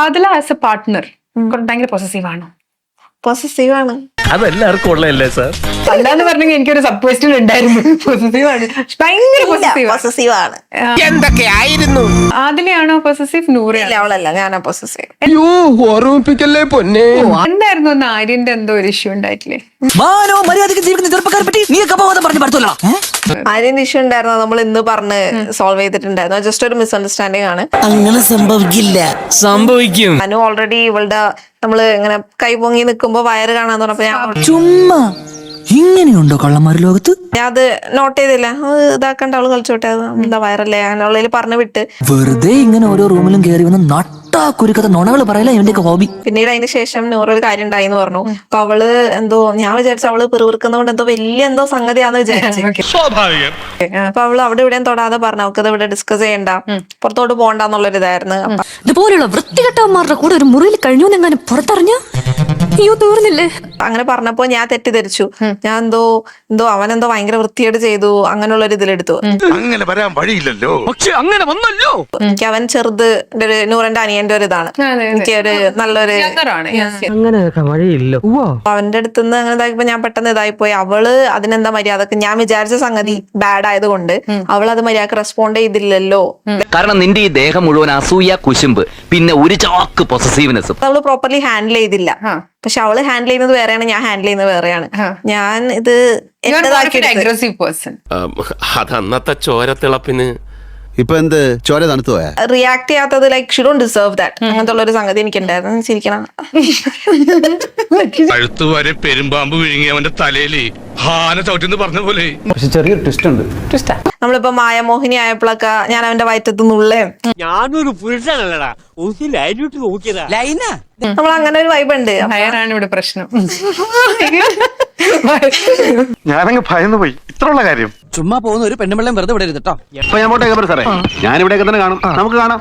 അതിൽ as A partner ഭയങ്കര possessive ആണോ? പൊസസീവ് ആണ്. അതെല്ലാവർക്കും ഉള്ളതല്ലേ സാർ? അല്ലാന്ന് പറഞ്ഞെങ്കിൽ എനിക്കൊരു സബ് ക്വസ്റ്റ്യൻ ഉണ്ടായിരുന്നു. പൊസസീവ് ആണ്, ഭയങ്കര പൊസസീവ് ആണ്. എന്തൊക്കെയായിരുന്നു? ആദിലെയാണോ പൊസസീവ്? നൂറയാണോ? അവളല്ല, ഞാനാ പൊസസീവ്. ഓർമ്മിപ്പിക്കല്ലേ പൊന്നെ. എന്തായിരുന്നു ഒന്ന് ആര്യന്റെ എന്തോ ഒരു ഇഷ്യൂ ഉണ്ടായിട്ടില്ലേ? മാനോ മര്യാദയ്ക്ക് ജീവിക്കുന്ന ചെറുപ്പക്കാരെ പറ്റി നീ അപവാദം പറഞ്ഞു പറ്റൂല. ആര്യന്റെ ഇഷ്യൂ ഉണ്ടായിരുന്നു, നമ്മൾ ഇന്ന് പറഞ്ഞ് സോൾവ് ചെയ്തിട്ടുണ്ടായിരുന്നു. ജസ്റ്റ് ഒരു മിസ്അണ്ടർസ്റ്റാൻഡിങ് ആണ്. അങ്ങനെ സംഭവിക്കില്ല. സംഭവിക്കും. അനു ഓൾറെഡി ഇവളുടെ നമ്മള് ഇങ്ങനെ കൈ പൊങ്ങി നിൽക്കുമ്പോ വയറ് കാണാന്ന് പറഞ്ഞപ്പോ ചുമ്മാ ഇങ്ങനെയുണ്ടോ കള്ളന്മാർ ലോകത്ത്? ഞാൻ അത് നോട്ട് ചെയ്തില്ല. ഇതാക്കണ്ട, അവള് കളിച്ചോട്ടെ, അത് എന്താ വയറല്ലേ അങ്ങനെയുള്ളതിൽ പറഞ്ഞു വിട്ട്. വെറുതെ ഇങ്ങനെ ഓരോ റൂമിലും കയറി വന്ന് നട്ടാ കുരുക്കഥ നുണകള് പറയല ഇവന്റെയൊക്കെ ഹോബി. പിന്നീട് അതിന് ശേഷം നൂറൊരു കാര്യം ഉണ്ടായിന്ന് പറഞ്ഞു. അപ്പൊ അവള് എന്തോ, ഞാൻ വിചാരിച്ചു അവള് പിറുവിറുക്കുന്നതുകൊണ്ട് എന്തോ വലിയ എന്തോ സംഗതിയാന്ന് വിചാരിച്ചു. സ്വാഭാവികം. അപ്പൊ അവള് അവിടെ ഇവിടെയും തൊടാതെ പറഞ്ഞു അവക്കത് ഇവിടെ ഡിസ്കസ് ചെയ്യണ്ട, പുറത്തോട്ട് പോകണ്ടെന്നുള്ളൊരു ഇതായിരുന്നു. ഇതുപോലുള്ള വൃത്തികെട്ടവന്മാരുടെ കൂടെ ഒരു മുറിയിൽ കഴിഞ്ഞു എങ്ങനെ പുറത്തറിഞ്ഞ അയ്യോ തീർന്നില്ലേ. അങ്ങനെ പറഞ്ഞപ്പോ ഞാൻ തെറ്റിദ്ധരിച്ചു. ഞാൻ എന്തോ അവനെന്തോ ഭയങ്കര വൃത്തിയായിട്ട് ചെയ്തു അങ്ങനെയുള്ള ഒരു ഇതിലെടുത്തു. അങ്ങനെ വരാൻ വഴിയില്ലല്ലോ. പക്ഷെ അങ്ങനെ വന്നല്ലോ. എനിക്ക് അവൻ ചെറുത് ഒരു നൂറിന്റെ അനിയന്റെ ഒരു ഇതാണ്. എനിക്ക് ഒരു നല്ലൊരു അങ്ങനെയൊക്കെ വഴിയില്ല. അവന്റെ അടുത്തുനിന്ന് അങ്ങനെ ഇതായപ്പോ ഞാൻ പെട്ടെന്ന് ഇതായിപ്പോയി. അവള് അതിനെന്താ മര്യാദക്ക്, ഞാൻ വിചാരിച്ച സംഗതി ബാഡ് ആയതുകൊണ്ട് അവൾ അത് മര്യാദക്ക് റെസ്പോണ്ട് ചെയ്തില്ലല്ലോ. കാരണം നിന്റെ ഈ ദേഹം മുഴുവൻ അസൂയ, കുശുമ്പ്, പിന്നെ ഒരു ചാക്ക് പൊസസീവ്നെസ്സും. അവള് പ്രോപ്പർലി ഹാൻഡിൽ ചെയ്തില്ല. പക്ഷെ അവള് ഹാൻഡിൽ ചെയ്യുന്നത് വേറെയാണ്, ഞാൻ ഹാൻഡിൽ ചെയ്യുന്നത് വേറെയാണ്. ഞാൻ ഇത് അഗ്രസീവ് പേഴ്സൺ. അതന്നത്തെ ചോരത്തിളപ്പിന് ഇപ്പൊ എന്ത് ചോര തണുത്തു പോയാ? റിയാക്ട് ചെയ്യാത്തത് like Xi don't deserve that അങ്ങനത്തെ ഉള്ള ഒരു സംഗതി എനിക്കുണ്ടായിരുന്നു. ചിരിക്കണം. കഴുത്തുവരെ പെരുമ്പാമ്പ് വിഴുങ്ങി അവന്റെ തലയില് ഹാന ചവിട്ടിന്ന് പറഞ്ഞ പോലെ. പക്ഷെ ചെറിയൊരു ട്വിസ്റ്റ് ഉണ്ട്. നമ്മളിപ്പോ മായമോഹിനി ആയപ്പോഴൊക്കെ ഞാൻ അവന്റെ വയറ്റത്ത് നുള്ളേ. ഞാനൊരു പുരുഷനല്ലടാ, ഒന്ന് ലൈനിട്ട് നോക്കിയതാ. നമ്മൾ അങ്ങനെ ഒരു വൈബ് ഉണ്ട്. ഹയറാണ് ഇവിടെ പ്രശ്നം. ഞാനങ്ങ് ഭയന്നു പോയി. ഇത്രയുള്ള കാര്യം. ചുമ്മാ പോകുന്ന ഒരു പെണ്ണുമ്പിള്ളയും വെറുതെ വിടരുത് കേട്ടോ. ഇപ്പൊ ഞാൻ പോട്ടെ സാറേ, ഞാൻ ഇവിടെയൊക്കെ തന്നെ കാണും. നമുക്ക് കാണാം.